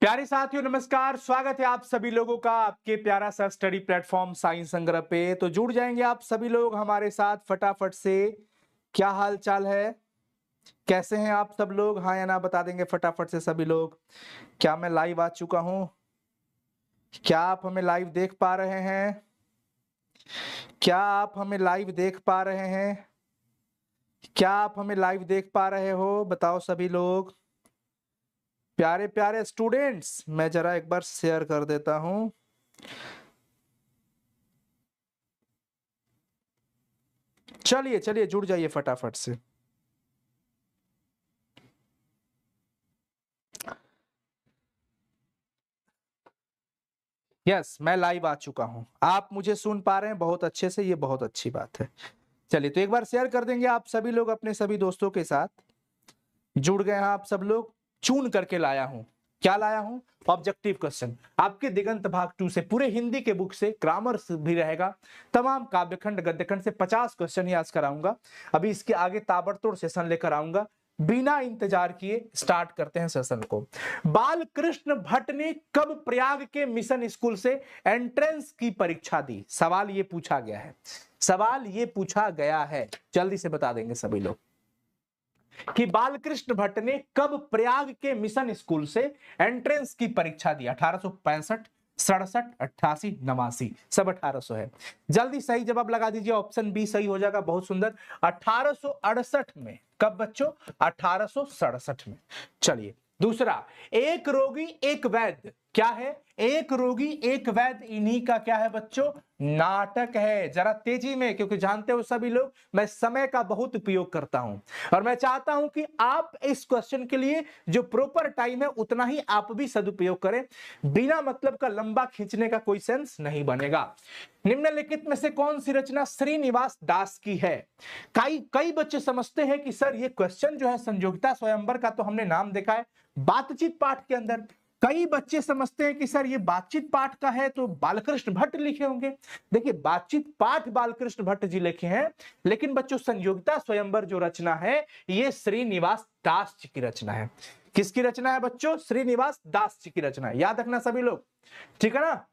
प्यारे साथियों नमस्कार, स्वागत है आप सभी लोगों का आपके प्यारा सा स्टडी प्लेटफॉर्म साइंस संग्रह पे। तो जुड़ जाएंगे आप सभी लोग हमारे साथ फटाफट से। क्या हाल चाल है, कैसे हैं आप सब लोग? हाँ या ना बता देंगे फटाफट से सभी लोग। क्या मैं लाइव आ चुका हूं? क्या आप हमें लाइव देख पा रहे हैं? क्या आप हमें लाइव देख पा रहे हैं? क्या आप हमें लाइव देख पा रहे हो? बताओ सभी लोग। प्यारे प्यारे स्टूडेंट्स, मैं जरा एक बार शेयर कर देता हूं। चलिए चलिए जुड़ जाइए फटाफट से। यस, मैं लाइव आ चुका हूं। आप मुझे सुन पा रहे हैं बहुत अच्छे से, ये बहुत अच्छी बात है। चलिए तो एक बार शेयर कर देंगे आप सभी लोग अपने सभी दोस्तों के साथ। जुड़ गए हैं आप सब लोग। चुन करके लाया हूं। क्या लाया हूं? ऑब्जेक्टिव क्वेश्चन आपके दिगंत भाग 2 से, पूरे हिंदी के बुक से, ग्रामर भी रहेगा, तमाम काव्यखंड गद्यखंड से 50 क्वेश्चन ही आज कराऊंगा। अभी इसके आगे ताबड़तोड़ सेशन लेकर आऊंगा। बिना इंतजार किए स्टार्ट करते हैं सेशन को। बाल कृष्ण भट्ट ने कब प्रयाग के मिशन स्कूल से एंट्रेंस की परीक्षा दी? सवाल ये पूछा गया है। सवाल ये पूछा गया है, जल्दी से बता देंगे सभी लोग कि बालकृष्ण भट्ट ने कब प्रयाग के मिशन स्कूल से एंट्रेंस की परीक्षा दी? 1865, 67, 88, 89, सब 1800 है। जल्दी सही जवाब लगा दीजिए, ऑप्शन बी सही हो जाएगा। बहुत सुंदर। 1868 में। कब बच्चों? 1867 में। चलिए दूसरा, एक रोगी एक वैद्य क्या है? एक रोगी एक वैद्य, इन्हीं का क्या है बच्चों? नाटक है। जरा तेजी में, क्योंकि जानते हो सभी लोग मैं समय का बहुत उपयोग करता हूं और मैं चाहता हूं कि आप इस क्वेश्चन के लिए जो प्रॉपर टाइम है उतना ही आप भी सदुपयोग करें। बिना मतलब का लंबा खींचने का कोई सेंस नहीं बनेगा। निम्नलिखित में से कौन सी रचना श्रीनिवास दास की है? कई बच्चे समझते हैं कि सर ये क्वेश्चन जो है संयोगिता स्वयंवर का तो हमने नाम देखा है बातचीत पाठ के अंदर। कई बच्चे समझते हैं कि सर ये बातचीत पाठ का है तो बालकृष्ण भट्ट लिखे होंगे। देखिए बातचीत पाठ बालकृष्ण भट्ट जी लिखे हैं, लेकिन बच्चों संयोगिता स्वयंवर जो रचना है ये श्रीनिवास दास जी की रचना है। किसकी रचना है बच्चों? श्रीनिवास दास जी की रचना है। याद रखना सभी लोग, ठीक है ना?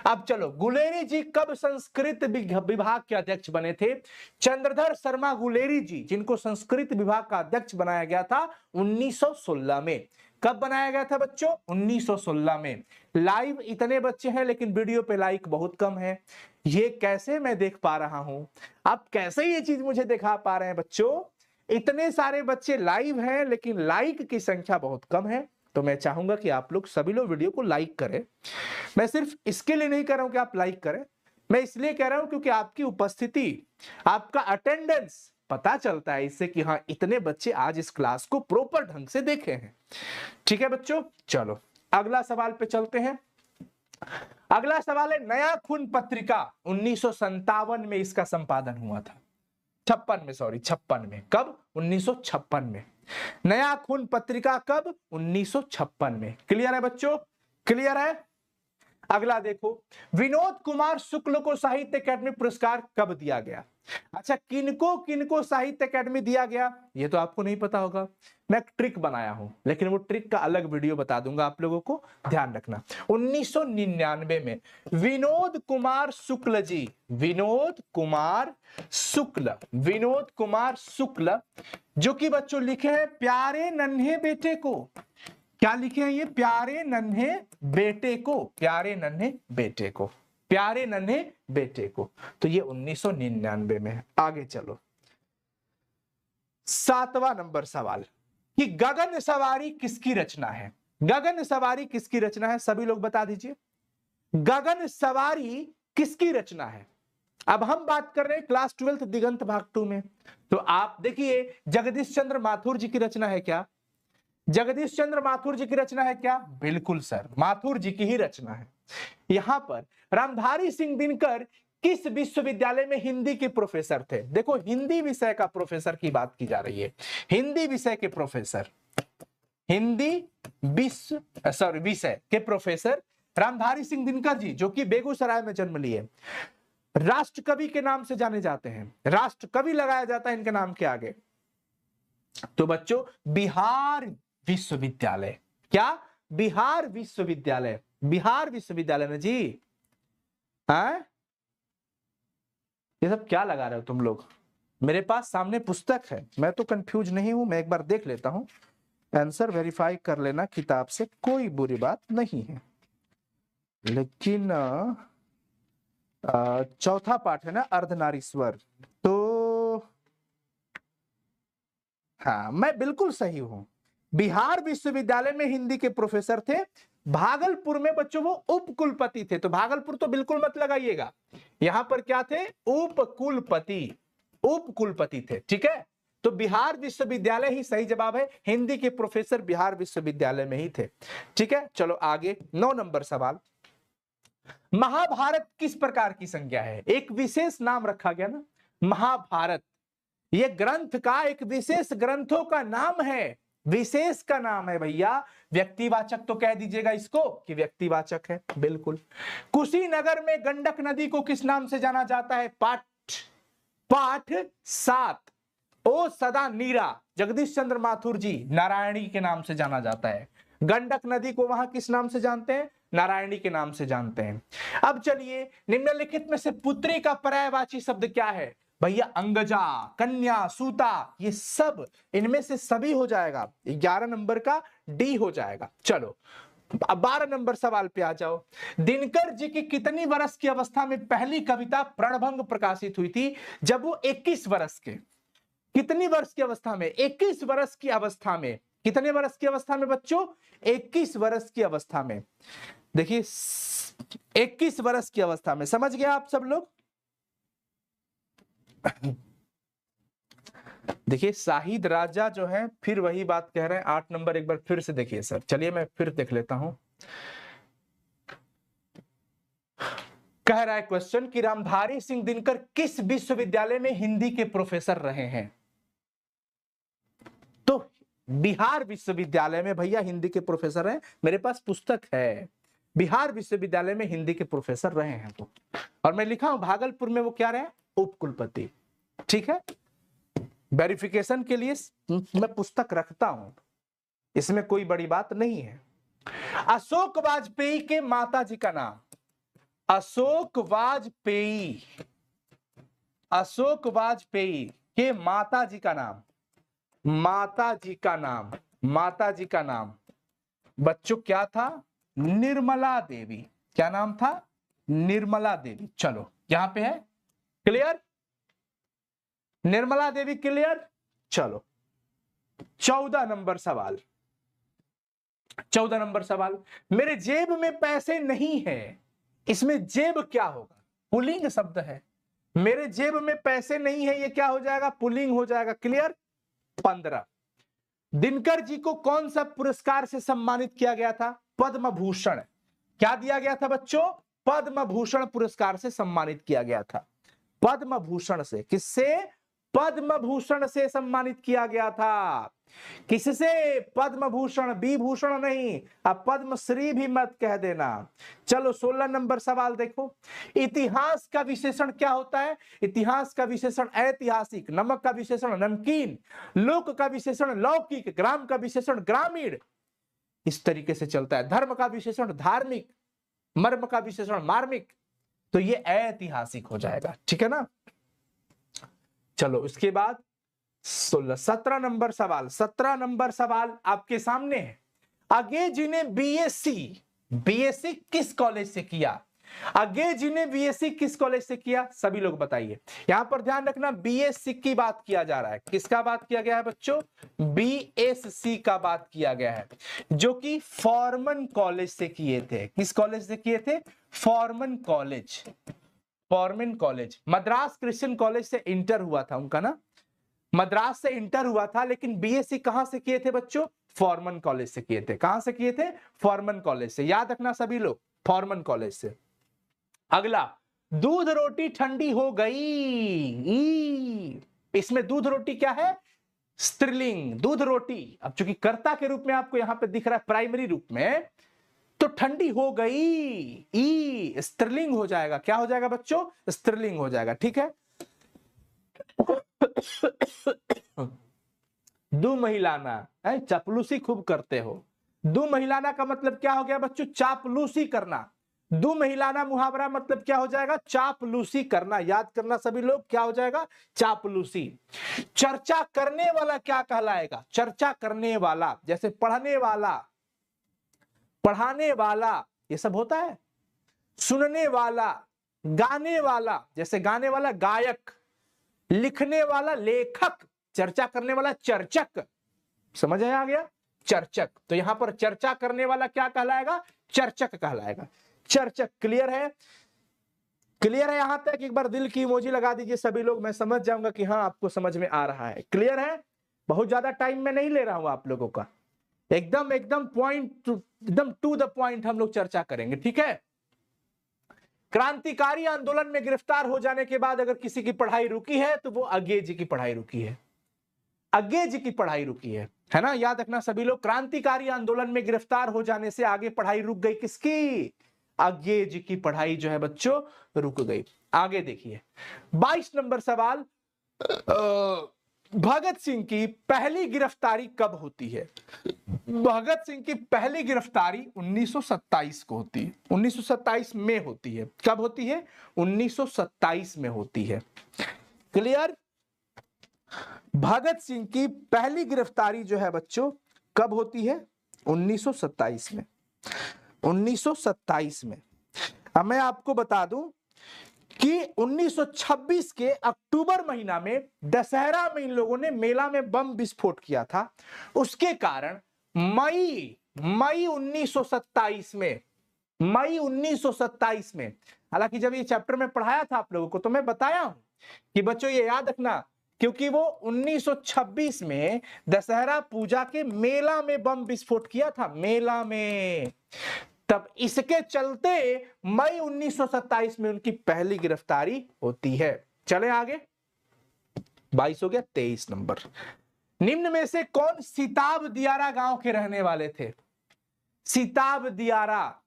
अब चलो, गुलेरी जी कब संस्कृत विभाग के अध्यक्ष बने थे? चंद्रधर शर्मा गुलेरी जी, जिनको संस्कृत विभाग का अध्यक्ष बनाया गया था 1916 में। कब बनाया गया था बच्चों? 1916 में। लाइव इतने बच्चे हैं लेकिन वीडियो पे लाइक बहुत कम है। ये कैसे मैं देख पा रहा हूं? आप कैसे ये चीज मुझे दिखा पा रहे हैं बच्चों? इतने सारे बच्चे लाइव हैं लेकिन लाइक की संख्या बहुत कम है। तो मैं चाहूंगा कि आप लोग सभी लोग वीडियो को लाइक करें। मैं सिर्फ इसके लिए नहीं कह रहा हूं कि आप लाइक करें, मैं इसलिए कह रहा हूं क्योंकि आपकी उपस्थिति, आपका अटेंडेंस पता चलता है इससे कि हाँ इतने बच्चे आज इस क्लास को प्रॉपर ढंग से देखे हैं। ठीक है बच्चों, चलो अगला सवाल पे चलते हैं। अगला सवाल है, नया खून पत्रिका 1957 में इसका संपादन हुआ था। 56 में। कब? 1956 में। नया खून पत्रिका कब? 1956 में। क्लियर है बच्चों? क्लियर है? अगला देखो, विनोद कुमार शुक्ल को साहित्य अकादमी पुरस्कार कब दिया गया? अच्छा, किनको किनको साहित्य अकादमी दिया गया ये तो आपको नहीं पता होगा। मैं एक ट्रिक बनाया हूं, लेकिन वो ट्रिक का अलग वीडियो बता दूंगा आप लोगों को, ध्यान रखना। 1999 में विनोद कुमार शुक्ल जी, विनोद कुमार शुक्ल जो कि बच्चों लिखे हैं प्यारे नन्हे बेटे को। क्या लिखे हैं ये? प्यारे नन्हे बेटे को, प्यारे नन्हे बेटे को, प्यारे नन्हे बेटे को। तो ये 1999 में है। आगे चलो, 7वां नंबर सवाल कि गगन सवारी किसकी रचना है? गगन सवारी किसकी रचना है? सभी लोग बता दीजिए, गगन सवारी किसकी रचना है? अब हम बात कर रहे हैं क्लास 12 दिगंत भाग 2 में। तो आप देखिए, जगदीश चंद्र माथुर जी की रचना है क्या? जगदीश चंद्र माथुर जी की रचना है क्या? बिल्कुल सर, माथुर जी की ही रचना है। यहां पर रामधारी सिंह दिनकर किस विश्वविद्यालय में हिंदी के प्रोफेसर थे? देखो हिंदी विषय का प्रोफेसर की बात की जा रही है। हिंदी विषय के प्रोफेसर, हिंदी विषय के प्रोफेसर रामधारी सिंह दिनकर जी, जो कि बेगूसराय में जन्म लिए, राष्ट्र कवि के नाम से जाने जाते हैं। राष्ट्र कवि लगाया जाता है इनके नाम के आगे। तो बच्चों बिहार विश्वविद्यालय, क्या? बिहार विश्वविद्यालय, बिहार विश्वविद्यालय में जी। हैं ये सब क्या लगा रहे हो तुम लोग? मेरे पास सामने पुस्तक है, मैं तो कंफ्यूज नहीं हूं, मैं एक बार देख लेता हूं। आंसर वेरीफाई कर लेना किताब से, कोई बुरी बात नहीं है। लेकिन चौथा पाठ है ना अर्धनारीश्वर, तो हाँ मैं बिल्कुल सही हूं। बिहार विश्वविद्यालय में हिंदी के प्रोफेसर थे, भागलपुर में बच्चों वो उप कुलपति थे। तो भागलपुर तो बिल्कुल मत लगाइएगा, यहां पर क्या थे? उप कुलपति, उप कुलपति थे। ठीक है, तो बिहार विश्वविद्यालय ही सही जवाब है, हिंदी के प्रोफेसर बिहार विश्वविद्यालय में ही थे। ठीक है, चलो आगे 9 नंबर सवाल। महाभारत किस प्रकार की संज्ञा है? एक विशेष नाम रखा गया ना महाभारत, ये ग्रंथ का एक विशेष ग्रंथों का नाम है, विशेष का नाम है भैया। व्यक्तिवाचक तो कह दीजिएगा इसको कि व्यक्तिवाचक है, बिल्कुल। कुशीनगर में गंडक नदी को किस नाम से जाना जाता है? पाठ 7 ओ सदा नीरा, जगदीश चंद्र माथुर जी, नारायणी के नाम से जाना जाता है। गंडक नदी को वहां किस नाम से जानते हैं? नारायणी के नाम से जानते हैं। अब चलिए, निम्नलिखित में से पुत्री का पर्यायवाची शब्द क्या है? भैया अंगजा, कन्या, सूता, ये सब इनमें से सभी हो जाएगा। 11 नंबर का डी हो जाएगा। चलो अब 12 नंबर सवाल पे आ जाओ। दिनकर जी की कितनी वर्ष की अवस्था में पहली कविता प्रणभंग प्रकाशित हुई थी? जब वो 21 वर्ष के, कितनी वर्ष की अवस्था में? 21 वर्ष की अवस्था में। कितने वर्ष की अवस्था में बच्चों? 21 वर्ष की अवस्था में। देखिए 21 वर्ष की अवस्था में, समझ गए आप सब लोग? देखिए शाहिद राजा जो है फिर वही बात कह रहे हैं। 8 नंबर एक बार फिर से देखिए सर, चलिए मैं फिर देख लेता हूं। कह रहा है क्वेश्चन कि रामधारी सिंह दिनकर किस विश्वविद्यालय में हिंदी के प्रोफेसर रहे हैं? तो बिहार विश्वविद्यालय में भैया हिंदी के प्रोफेसर हैं, मेरे पास पुस्तक है, बिहार विश्वविद्यालय में हिंदी के प्रोफेसर रहे हैं वो। और मैं लिखा हूं भागलपुर में वो क्या रहे? उप कुलपति। ठीक है, वेरिफिकेशन के लिए मैं पुस्तक रखता हूं, इसमें कोई बड़ी बात नहीं है। अशोक वाजपेयी के माता जी का नाम? अशोक वाजपेयी, अशोक वाजपेयी के माता जी का नाम, माता जी का नाम, माता जी का नाम बच्चों क्या था? निर्मला देवी। क्या नाम था? निर्मला देवी। चलो यहां पे है क्लियर, निर्मला देवी क्लियर। चलो 14 नंबर सवाल, 14 नंबर सवाल। मेरे जेब में पैसे नहीं है, इसमें जेब क्या होगा? पुल्लिंग शब्द है। मेरे जेब में पैसे नहीं है, ये क्या हो जाएगा? पुल्लिंग हो जाएगा। क्लियर। 15। दिनकर जी को कौन सा पुरस्कार से सम्मानित किया गया था? पद्म भूषण। क्या दिया गया था बच्चों? पद्म भूषण पुरस्कार से सम्मानित किया गया था। पद्म भूषण से। किससे? पद्म भूषण से सम्मानित किया गया था। किससे? पद्म भूषण, विभूषण नहीं। अब पद्मश्री भी मत कह देना। चलो 16 नंबर सवाल देखो। इतिहास का विशेषण क्या होता है? इतिहास का विशेषण ऐतिहासिक, नमक का विशेषण नमकीन, लोक का विशेषण लौकिक, ग्राम का विशेषण ग्रामीण, इस तरीके से चलता है। धर्म का विशेषण धार्मिक, मर्म का विशेषण मार्मिक, तो ये ऐतिहासिक हो जाएगा। ठीक है ना? चलो इसके बाद 17 नंबर सवाल, 17 नंबर सवाल आपके सामने है। आगे जी ने बीएससी किस कॉलेज से किया? आगे जी ने बीएससी किस कॉलेज से किया? सभी लोग बताइए। यहां पर ध्यान रखना, बीएससी की बात किया जा रहा है। किसका बात किया गया है बच्चों? बीएससी का बात किया गया है, जो कि फॉर्मन कॉलेज से किए थे। किस कॉलेज से किए थे? Forman college, Forman college. Madras Christian college से इंटर हुआ था उनका ना, मद्रास से इंटर हुआ था, लेकिन बीएससी कहां से किए थे बच्चों? फॉर्मन कॉलेज से किए थे। कहां से किए थे? फॉर्मन कॉलेज से। याद रखना सभी लोग, फॉर्मन कॉलेज से। अगला, दूध रोटी ठंडी हो गई। इसमें दूध रोटी क्या है? स्त्रीलिंग, दूध रोटी। अब चूंकि कर्ता के रूप में आपको यहां पे दिख रहा है प्राइमरी रूप में, तो ठंडी हो गई स्त्रीलिंग हो जाएगा। क्या हो जाएगा बच्चों? स्त्रीलिंग हो जाएगा। ठीक है। दो महिलाना है, चपलूसी खूब करते हो। दो महिलाना का मतलब क्या हो गया बच्चों? चापलूसी करना। दो महिलाना मुहावरा मतलब क्या हो जाएगा? चापलूसी करना। याद करना सभी लोग, क्या हो जाएगा? चापलूसी। चर्चा करने वाला क्या कहलाएगा? चर्चा करने वाला, जैसे पढ़ने वाला, पढ़ाने वाला, ये सब होता है। सुनने वाला, गाने वाला, जैसे गाने वाला गायक, लिखने वाला लेखक, चर्चा करने वाला चर्चक। समझ आ गया? चर्चक। तो यहां पर चर्चा करने वाला क्या कहलाएगा? चर्चक कहलाएगा। चर्चक। क्लियर है? क्लियर है यहां तक? एक बार दिल की इमोजी लगा दीजिए सभी लोग, मैं समझ जाऊंगा कि हाँ आपको समझ में आ रहा है। क्लियर है? बहुत ज्यादा टाइम में नहीं ले रहा हूं आप लोगों का, एकदम एकदम पॉइंट, एकदम टू द पॉइंट हम लोग चर्चा करेंगे, ठीक है? क्रांतिकारी आंदोलन में गिरफ्तार हो जाने के बाद अगर किसी की पढ़ाई रुकी है तो वो आगे जी की पढ़ाई रुकी है। आगे जी की पढ़ाई रुकी है ना? याद रखना सभी लोग, क्रांतिकारी आंदोलन में गिरफ्तार हो जाने से आगे पढ़ाई रुक गई। किसकी? आगे जी की पढ़ाई जो है बच्चों रुक गई। आगे देखिए 22 नंबर सवाल, भगत सिंह की पहली गिरफ्तारी कब होती है? भगत सिंह की पहली गिरफ्तारी 1927 को होती है। 1927 में होती है। कब होती है? 1927 में होती है। क्लियर? भगत सिंह की पहली गिरफ्तारी जो है बच्चों कब होती है? 1927 में। 1927 में। अब मैं आपको बता दूं कि 1926 के अक्टूबर महीना में दशहरा में इन लोगों ने मेला में बम विस्फोट किया था। उसके कारण मई 1927 में, मई 1927 में, हालांकि जब ये चैप्टर में पढ़ाया था आप लोगों को तो मैं बताया हूं कि बच्चों ये याद रखना, क्योंकि वो 1926 में दशहरा पूजा के मेला में बम विस्फोट किया था, मेला में। तब इसके चलते मई 1927 में उनकी पहली गिरफ्तारी होती है। चले आगे, 22 हो गया। 23 नंबर, निम्न में से कौन सिताब दियारा गांव के रहने वाले थे? सिताब दियारा,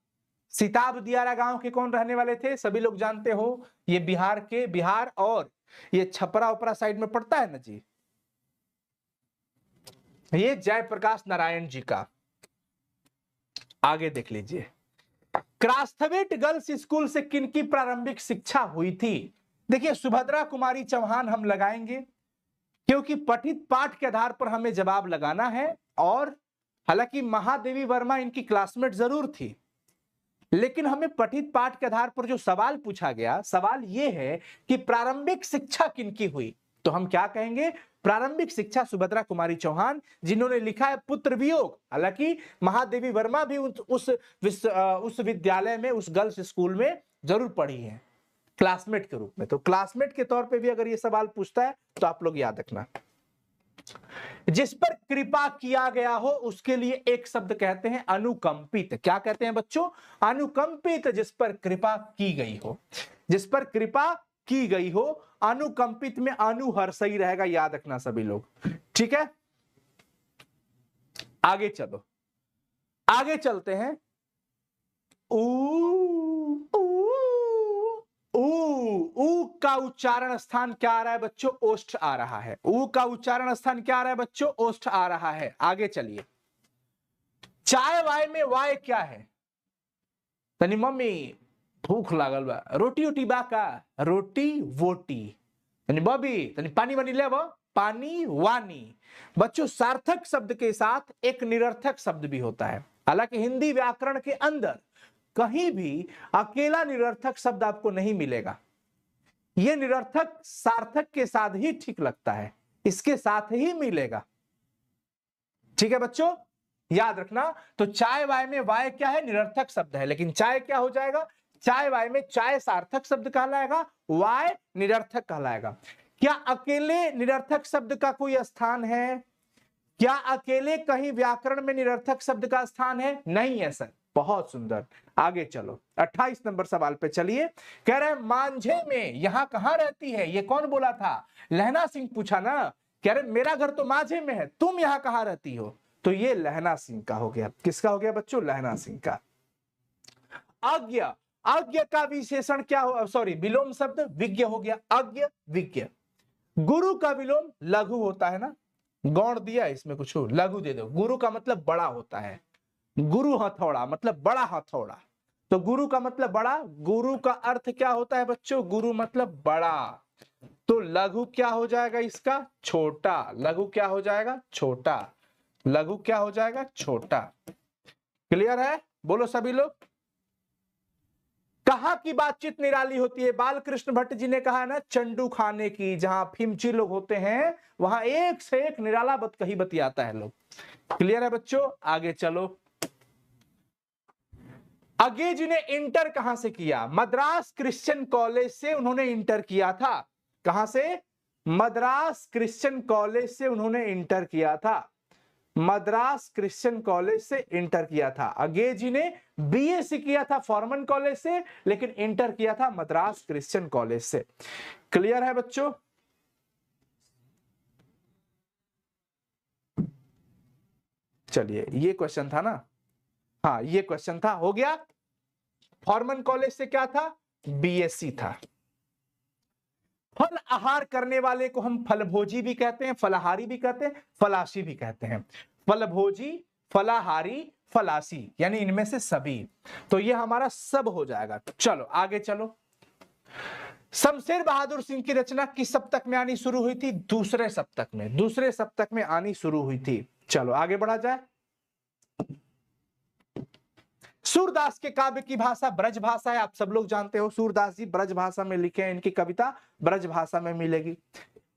सिताब दियारा गांव के कौन रहने वाले थे? सभी लोग जानते हो, ये बिहार के, बिहार और ये छपरा उपरा साइड में पड़ता है ना जी, ये जयप्रकाश नारायण जी का। आगे देख लीजिए, क्रास्थवेट गर्ल्स स्कूल से किनकी प्रारंभिक शिक्षा हुई थी? देखिए सुभद्रा कुमारी चौहान हम लगाएंगे, क्योंकि पठित पाठ के आधार पर हमें जवाब लगाना है। और हालांकि महादेवी वर्मा इनकी क्लासमेट जरूर थी, लेकिन हमें पठित पाठ के आधार पर जो सवाल पूछा गया, सवाल यह है कि प्रारंभिक शिक्षा किनकी हुई, तो हम क्या कहेंगे? प्रारंभिक शिक्षा सुभद्रा कुमारी चौहान, जिन्होंने लिखा है पुत्र वियोग। हालांकि महादेवी वर्मा भी उस विद्यालय में, उस गर्ल्स स्कूल में जरूर पढ़ी है क्लासमेट के रूप में। तो क्लासमेट के तौर पे भी अगर ये सवाल पूछता है तो आप लोग याद रखना। जिस पर कृपा किया गया हो उसके लिए एक शब्द कहते हैं अनुकंपित। क्या कहते हैं बच्चों? अनुकंपित। जिस पर कृपा की गई हो, जिस पर कृपा की गई हो। अनुकंपित में अनुहर्षई रहेगा, याद रखना सभी लोग, ठीक है? आगे चलो, आगे चलते हैं। ऊ का उच्चारण स्थान क्या आ रहा है बच्चों? ओष्ठ आ रहा है। ऊ का उच्चारण स्थान क्या आ रहा है बच्चों? ओष्ठ आ रहा है। आगे चलिए, चाय वाय में वाय क्या है? तनी मम्मी भूख लागल बा, रोटी उटी बा का? रोटी वोटी। तनी बबी तनी पानी वानी ले, पानी वानी। बच्चों सार्थक शब्द के साथ एक निरर्थक शब्द भी होता है। हालांकि हिंदी व्याकरण के अंदर कहीं भी अकेला निरर्थक शब्द आपको नहीं मिलेगा। यह निरर्थक सार्थक के साथ ही ठीक लगता है, इसके साथ ही मिलेगा, ठीक है बच्चों? याद रखना। तो चाय वाय में वाय क्या है? निरर्थक शब्द है, लेकिन चाय क्या हो जाएगा? चाय वाय में चाय सार्थक शब्द कहलाएगा, वाय निरर्थक कहलाएगा। क्या अकेले निरर्थक शब्द का कोई स्थान है? क्या अकेले कहीं व्याकरण में निरर्थक शब्द का स्थान है? नहीं है सर। बहुत सुंदर, आगे चलो 28 नंबर सवाल पे चलिए। कह रहे हैं मांझे में यहां कहां रहती है? ये कौन बोला था? लहना सिंह पूछा ना। कह रहे मेरा घर तो मांझे में है, तुम यहां कहां रहती हो? तो ये लहना सिंह का हो गया। किसका हो गया बच्चों? लहना सिंह का। अज्ञ, अज्ञ का विशेषण क्या हो? सॉरी, विलोम शब्द विज्ञ हो गया। अज्ञ विज्ञ। गुरु का विलोम लघु होता है ना, गौण दिया इसमें कुछ, लघु दे दो। गुरु का मतलब बड़ा होता है, गुरु हथौड़ा मतलब बड़ा हथौड़ा। तो गुरु का मतलब बड़ा, गुरु का अर्थ क्या होता है बच्चों? गुरु मतलब बड़ा। तो लघु क्या हो जाएगा इसका? छोटा। लघु क्या हो जाएगा? छोटा। लघु क्या हो जाएगा? छोटा। क्लियर है? बोलो सभी लोग। कहाँ की बातचीत निराली होती है? बालकृष्ण भट्ट जी ने कहा है ना, चंडू खाने की, जहां फिमची लोग होते हैं वहां एक से एक निराला बत कही बतियाता है लोग। क्लियर है बच्चों? आगे चलो। अगे जी ने इंटर कहां से किया? मद्रास क्रिश्चियन कॉलेज से उन्होंने इंटर किया था। कहां से? मद्रास क्रिश्चियन कॉलेज से उन्होंने इंटर किया था। मद्रास क्रिश्चियन कॉलेज से इंटर किया था। अगे जी ने बीएससी किया था फॉर्मन कॉलेज से, लेकिन इंटर किया था मद्रास क्रिश्चियन कॉलेज से। क्लियर है बच्चों? चलिए, ये क्वेश्चन था ना, हाँ ये क्वेश्चन था, हो गया। फॉर्मन कॉलेज से क्या था? बीएससी था। फल आहार करने वाले को हम फलभोजी भी कहते हैं, फलाहारी भी कहते हैं, फलासी भी कहते हैं। फलभोजी, फलाहारी, फलासी, यानी इनमें से सभी। तो ये हमारा सब हो जाएगा। चलो आगे चलो। शमशेर बहादुर सिंह की रचना किस सप्तक में आनी शुरू हुई थी? दूसरे सप्तक में। दूसरे सप्तक में आनी शुरू हुई थी। चलो आगे बढ़ा जाए। सूरदास के काव्य की भाषा ब्रज भाषा है, आप सब लोग जानते हो। सूरदास जी ब्रज भाषा में लिखे हैं, इनकी कविता ब्रज भाषा में मिलेगी।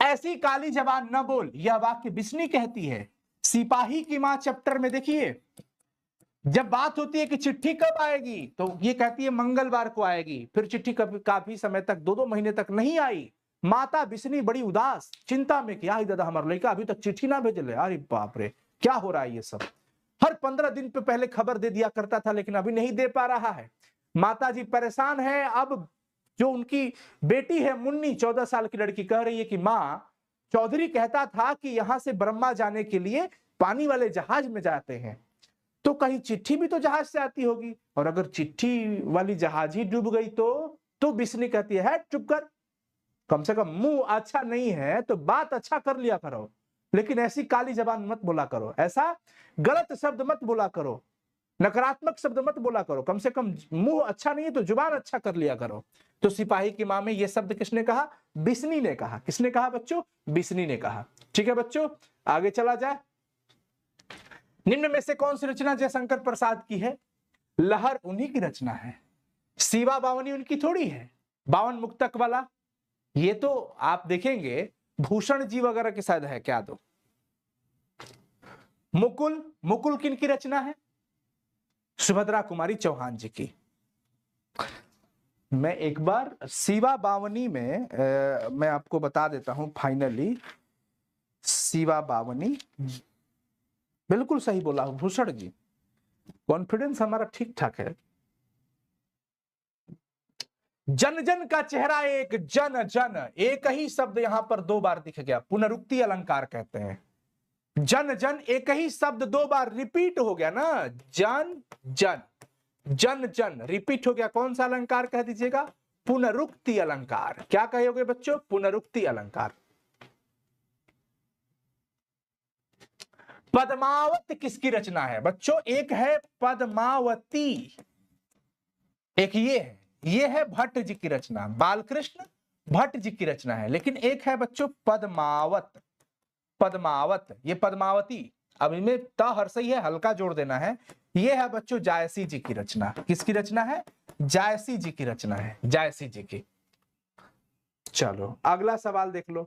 ऐसी काली जबान न बोल, यह वाक्य बिस्नी कहती है। सिपाही की मां चैप्टर में देखिए, जब बात होती है कि चिट्ठी कब आएगी, तो ये कहती है मंगलवार को आएगी। फिर चिट्ठी काफी समय तक, 2-2 महीने तक नहीं आई। माता बिस्नी बड़ी उदास, चिंता में, क्या दादा हमारा लड़का अभी तक चिट्ठी ना भेजले। अरे बाप रे, क्या हो रहा है ये सब। हर 15 दिन पे पहले खबर दे दिया करता था, लेकिन अभी नहीं दे पा रहा है। माता जी परेशान है। अब जो उनकी बेटी है मुन्नी, 14 साल की लड़की, कह रही है कि माँ, चौधरी कहता था कि यहां से ब्रह्मा जाने के लिए पानी वाले जहाज में जाते हैं, तो कहीं चिट्ठी भी तो जहाज से आती होगी, और अगर चिट्ठी वाली जहाज ही डूब गई तो बिस्नी कहती है चुप कर, कम से कम मुंह अच्छा नहीं है तो बात अच्छा कर लिया करो, लेकिन ऐसी काली जबान मत बोला करो, ऐसा गलत शब्द मत बोला करो, नकारात्मक शब्द मत बोला करो, कम से कम मुंह अच्छा नहीं है तो जुबान अच्छा कर लिया करो। तो सिपाही की मां में ये शब्द किसने कहा? बिस्नी ने कहा। किसने कहा बच्चों? बिस्नी ने कहा। ठीक है बच्चों, आगे चला जाए। निम्न में से कौन सी रचना जयशंकर प्रसाद की है? लहर उन्हीं की रचना है। सीवा बावनी उनकी थोड़ी है। 52 मुक्तक वाला, ये तो आप देखेंगे भूषण जी वगैरह के शायद है क्या। दो मुकुल, मुकुल किन की रचना है? सुभद्रा कुमारी चौहान जी की। मैं एक बार सीवा बावनी में मैं आपको बता देता हूं फाइनली। सीवा बावनी, बिल्कुल सही बोला भूषण जी, कॉन्फिडेंस हमारा ठीक ठाक है। जन जन का चेहरा एक, जन जन, एक ही शब्द यहां पर 2 बार दिख गया, पुनरुक्ति अलंकार कहते हैं। जन जन, एक ही शब्द 2 बार रिपीट हो गया ना, जन जन, जन जन रिपीट हो गया। कौन सा अलंकार कह दीजिएगा? पुनरुक्ति अलंकार। क्या कहोगे बच्चों? पुनरुक्ति अलंकार। पद्मावत किसकी रचना है बच्चों? एक है पद्मावती, एक ये है भट्ट जी की रचना, बालकृष्ण भट्ट जी की रचना है। लेकिन एक है बच्चों पद्मावत, पद्मावत, ये पद्मावती, अब इनमें त हर्षई है, हल्का जोड़ देना है। ये है बच्चों जायसी जी की रचना। किसकी रचना है? जायसी जी की रचना है, जायसी जी की। चलो अगला सवाल देख लो।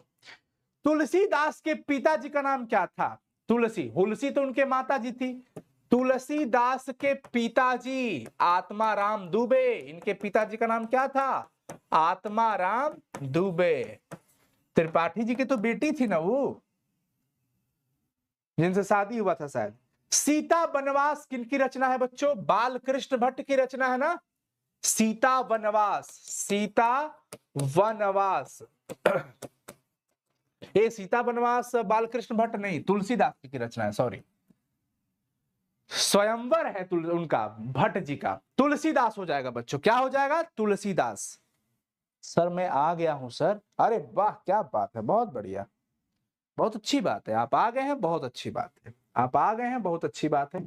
तुलसीदास के पिताजी का नाम क्या था? तुलसी, हुलसी तो उनके माता जी थी। तुलसीदास के पिताजी आत्माराम दुबे, इनके पिताजी का नाम क्या था? आत्माराम दुबे। त्रिपाठी जी की तो बेटी थी ना वो, जिनसे शादी हुआ था शायद। सीता वनवास किनकी रचना है बच्चों? बालकृष्ण भट्ट की रचना है ना, सीता वनवास, सीता वनवास। ये सीता वनवास बालकृष्ण भट्ट नहीं, तुलसीदास की रचना है, सॉरी। स्वयंवर है उनका, भट्ट जी का। तुलसीदास हो जाएगा बच्चों, क्या हो जाएगा? तुलसीदास। सर मैं आ गया हूं सर। अरे वाह, क्या बात है, बहुत बढ़िया, बहुत अच्छी बात है, आप आ गए हैं, बहुत अच्छी बात है, आप आ गए हैं, बहुत अच्छी बात है।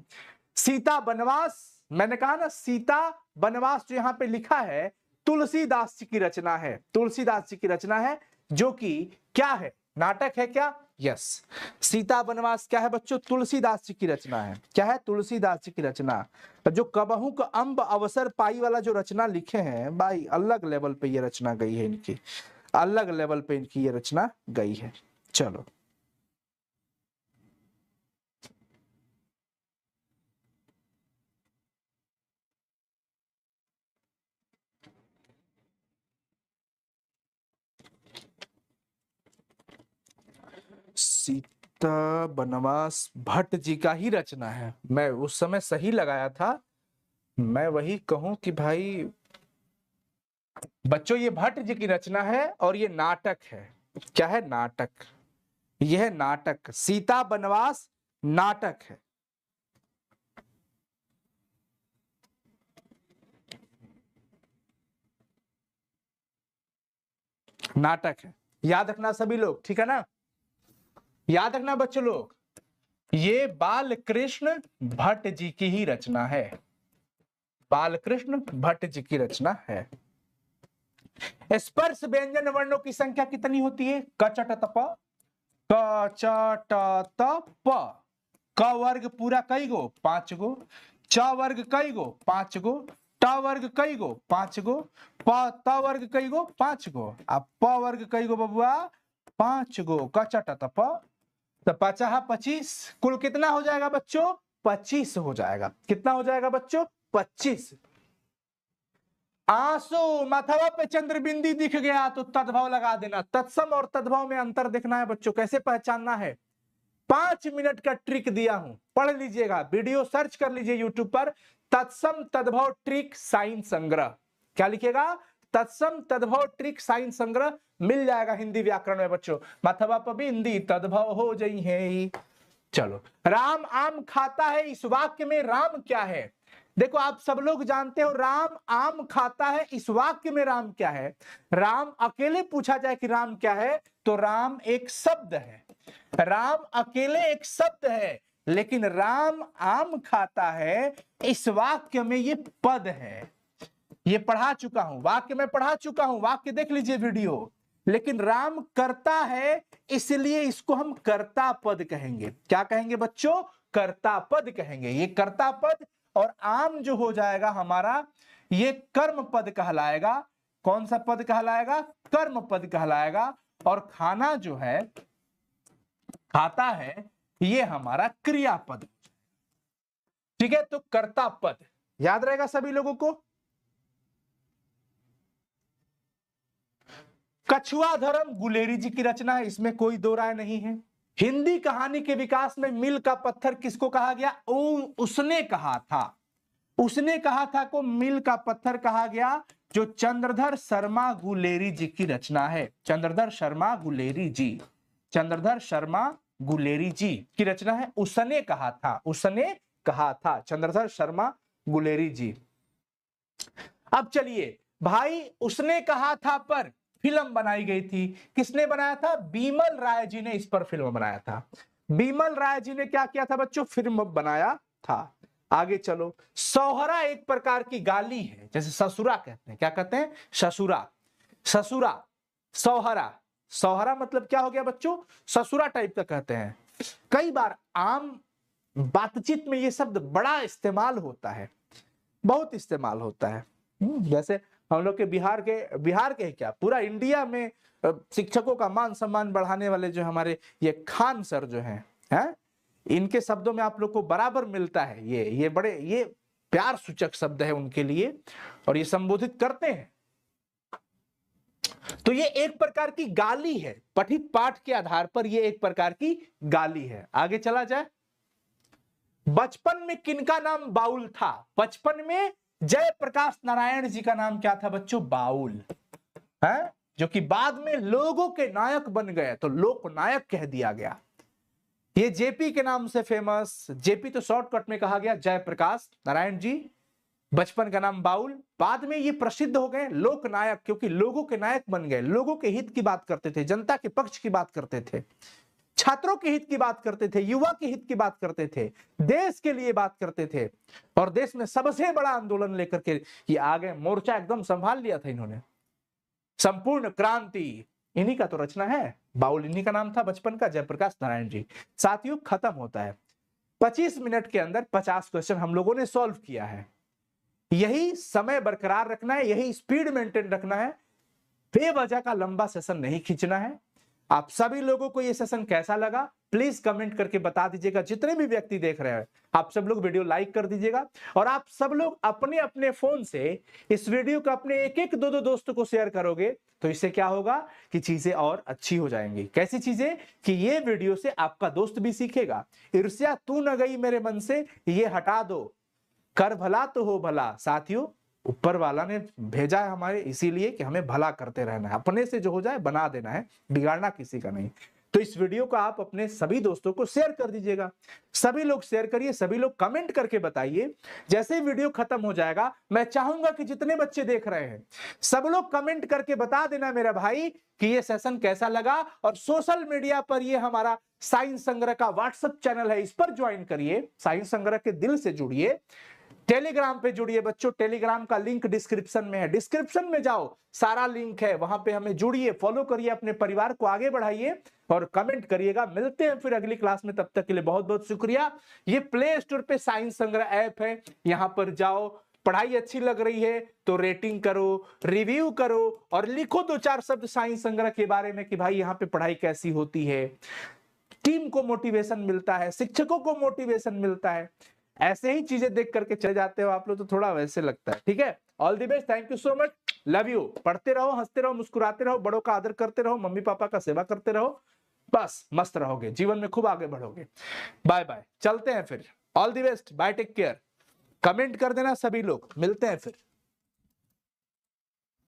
सीता बनवास, मैंने कहा ना सीता बनवास जो यहां पे लिखा है तुलसीदास जी की रचना है, तुलसीदास जी की रचना है, जो कि क्या है, नाटक है क्या? यस, सीता बनवास क्या है बच्चों? तुलसीदास जी की रचना है। क्या है? तुलसीदास जी की रचना। जो कबहू का अम्ब अवसर पाई वाला जो रचना लिखे हैं भाई, अलग लेवल पे ये रचना गई है इनकी, अलग लेवल पे इनकी ये रचना गई है। चलो सीता बनवास भट्ट जी का ही रचना है। मैं उस समय सही लगाया था, मैं वही कहूं कि भाई बच्चों ये भट्ट जी की रचना है और ये नाटक है। क्या है? नाटक। यह है नाटक, सीता बनवास नाटक है। नाटक है, याद रखना सभी लोग, ठीक है ना? याद रखना बच्चों लोग, ये बाल कृष्ण भट्ट जी की ही रचना है, बाल कृष्ण भट्ट जी की रचना है। स्पर्श व्यंजन वर्णों की संख्या कितनी होती है? कचट तप, कचट तप। क वर्ग पूरा कई गो? 5 गो। च वर्ग कई गो? 5 गो। ट वर्ग कई गो? 5 गो। त वर्ग कई गो? 5 गो। अब प वर्ग कई गो बबुआ? 5 गो। कचट तप, तो 50 25, कुल कितना हो जाएगा बच्चों? 25 हो जाएगा। कितना हो जाएगा बच्चों? 25। आंसू माथवा पे चंद्र बिंदी दिख गया तो तद्भव लगा देना। तत्सम और तद्भव में अंतर देखना है बच्चों, कैसे पहचानना है? 5 मिनट का ट्रिक दिया हूं, पढ़ लीजिएगा, वीडियो सर्च कर लीजिए यूट्यूब पर, तत्सम तद्भव ट्रिक साइन संग्रह। क्या लिखेगा? तत्सम तद्भव ट्रिक साइन संग्रह, मिल जाएगा हिंदी व्याकरण में बच्चों। माथवा पर बिंदी तद्भव हो जाई है। चलो, राम आम खाता है, इस वाक्य में राम क्या है? देखो आप सब लोग जानते हो राम आम खाता है, इस वाक्य में राम क्या है? राम अकेले पूछा जाए कि राम क्या है, तो राम एक शब्द है, राम अकेले एक शब्द है, लेकिन राम आम खाता है इस वाक्य में ये पद है। ये पढ़ा चुका हूं, वाक्य में पढ़ा चुका हूं, वाक्य देख लीजिए वीडियो। लेकिन राम करता है इसलिए इसको हम कर्ता पद कहेंगे। क्या कहेंगे बच्चों? कर्ता पद कहेंगे। ये कर्ता पद और आम जो हो जाएगा हमारा, ये कर्म पद कहलाएगा। कौन सा पद कहलाएगा? कर्म पद कहलाएगा। और खाना जो है, खाता है, ये हमारा क्रियापद। ठीक है, तो कर्ता पद याद रहेगा सभी लोगों को। कछुआ धर्म गुलेरी जी की रचना है, इसमें कोई दो राय नहीं है। हिंदी कहानी के विकास में मील का पत्थर किसको कहा गया? उसने कहा था, उसने कहा था को मील का पत्थर कहा गया, जो चंद्रधर शर्मा गुलेरी जी की रचना है। चंद्रधर शर्मा गुलेरी जी, चंद्रधर शर्मा गुलेरी जी की रचना है। उसने कहा था, उसने कहा था, चंद्रधर शर्मा गुलेरी जी। अब चलिए भाई, उसने कहा था पर फिल्म बनाई गई थी, किसने बनाया था? बीमल राय जी ने इस पर फिल्म बनाया था। बीमल राय जी ने क्या किया था बच्चों? फिल्म बनाया था। आगे चलो, सौहरा एक प्रकार की गाली है, जैसे ससुरा कहते हैं। क्या कहते हैं? ससुरा, ससुरा, सौहरा। सौहरा मतलब क्या हो गया बच्चों? ससुरा टाइप का कहते हैं। कई बार आम बातचीत में ये शब्द बड़ा इस्तेमाल होता है, बहुत इस्तेमाल होता है। जैसे हम लोग के बिहार के क्या पूरा इंडिया में शिक्षकों का मान सम्मान बढ़ाने वाले जो हमारे ये खान सर जो हैं, इनके शब्दों में आप लोग को बराबर मिलता है। ये बड़े ये प्यार सूचक शब्द है उनके लिए, और ये संबोधित करते हैं। तो ये एक प्रकार की गाली है, पठित पाठ के आधार पर ये एक प्रकार की गाली है। आगे चला जाए, बचपन में किनका नाम बाउल था? बचपन में जयप्रकाश नारायण जी का नाम क्या था बच्चों? बाउल है, जो कि बाद में लोगों के नायक बन गए, तो लोक नायक कह दिया गया। ये जेपी के नाम से फेमस, जेपी तो शॉर्टकट में कहा गया, जयप्रकाश नारायण जी। बचपन का नाम बाउल, बाद में ये प्रसिद्ध हो गए लोक नायक, क्योंकि लोगों के नायक बन गए, लोगों के हित की बात करते थे, जनता के पक्ष की बात करते थे। छात्रों के हित की बात करते थे, युवा के हित की बात करते थे, देश के लिए बात करते थे और देश में सबसे बड़ा आंदोलन लेकर के ये आ गए। मोर्चा एकदम संभाल लिया था इन्होंने। संपूर्ण क्रांति इन्हीं का तो रचना है। बाउल इन्हीं का नाम था बचपन का, जयप्रकाश नारायण जी। साथियों खत्म होता है। 25 मिनट के अंदर 50 क्वेश्चन हम लोगों ने सॉल्व किया है। यही समय बरकरार रखना है, यही स्पीड मेंटेन रखना है, बेवजह का लंबा सेशन नहीं खींचना है। आप सभी लोगों को ये सेशन कैसा लगा प्लीज कमेंट करके बता दीजिएगा। जितने भी व्यक्ति देख रहे हैं आप सब लोग वीडियो लाइक कर दीजिएगा और आप सब लोग अपने अपने फोन से इस वीडियो को अपने एक एक दो दोस्तों को शेयर करोगे तो इससे क्या होगा कि चीजें और अच्छी हो जाएंगी। कैसी चीजें कि ये वीडियो से आपका दोस्त भी सीखेगा। ईर्ष्या तू न गई मेरे मन से ये हटा दो, कर भला तो हो भला। साथियों ऊपर वाला ने भेजा है हमारे इसीलिए कि हमें भला करते रहना है, अपने से जो हो जाए बना देना है, बिगाड़ना किसी का नहीं। तो इस वीडियो को आप अपने सभी दोस्तों को शेयर कर दीजिएगा। सभी लोग शेयर करिए, सभी लोग कमेंट करके बताइए। जैसे ही वीडियो खत्म हो जाएगा मैं चाहूंगा कि जितने बच्चे देख रहे हैं सब लोग कमेंट करके बता देना मेरा भाई कि ये सेशन कैसा लगा। और सोशल मीडिया पर ये हमारा साइंस संग्रह का व्हाट्सएप चैनल है, इस पर ज्वाइन करिए, साइंस संग्रह के दिल से जुड़िए। टेलीग्राम पे जुड़िए बच्चों, टेलीग्राम का लिंक डिस्क्रिप्शन में है, डिस्क्रिप्शन में जाओ सारा लिंक है, वहां पे हमें जुड़िए, फॉलो करिए, अपने परिवार को आगे बढ़ाइए और कमेंट करिएगा। मिलते हैं फिर अगली क्लास में, तब तक के लिए बहुत बहुत शुक्रिया। ये प्ले स्टोर पे साइंस संग्रह ऐप है, यहां पर जाओ, पढ़ाई अच्छी लग रही है तो रेटिंग करो, रिव्यू करो और लिखो 2-4 शब्द साइंस संग्रह के बारे में कि भाई यहाँ पे पढ़ाई कैसी होती है। टीम को मोटिवेशन मिलता है, शिक्षकों को मोटिवेशन मिलता है। ऐसे ही चीजें देख करके चले जाते हो आप लोग तो थोड़ा वैसे लगता है। ठीक है, all the best, thank you so much, love you. पढ़ते रहो, हंसते रहो, मुस्कुराते रहो, बड़ों का आदर करते रहो, मम्मी पापा का सेवा करते रहो, बस मस्त रहोगे, जीवन में खूब आगे बढ़ोगे। बाय बाय, चलते हैं फिर, all the best, bye, take care. Comment कर देना सभी लोग, मिलते हैं फिर।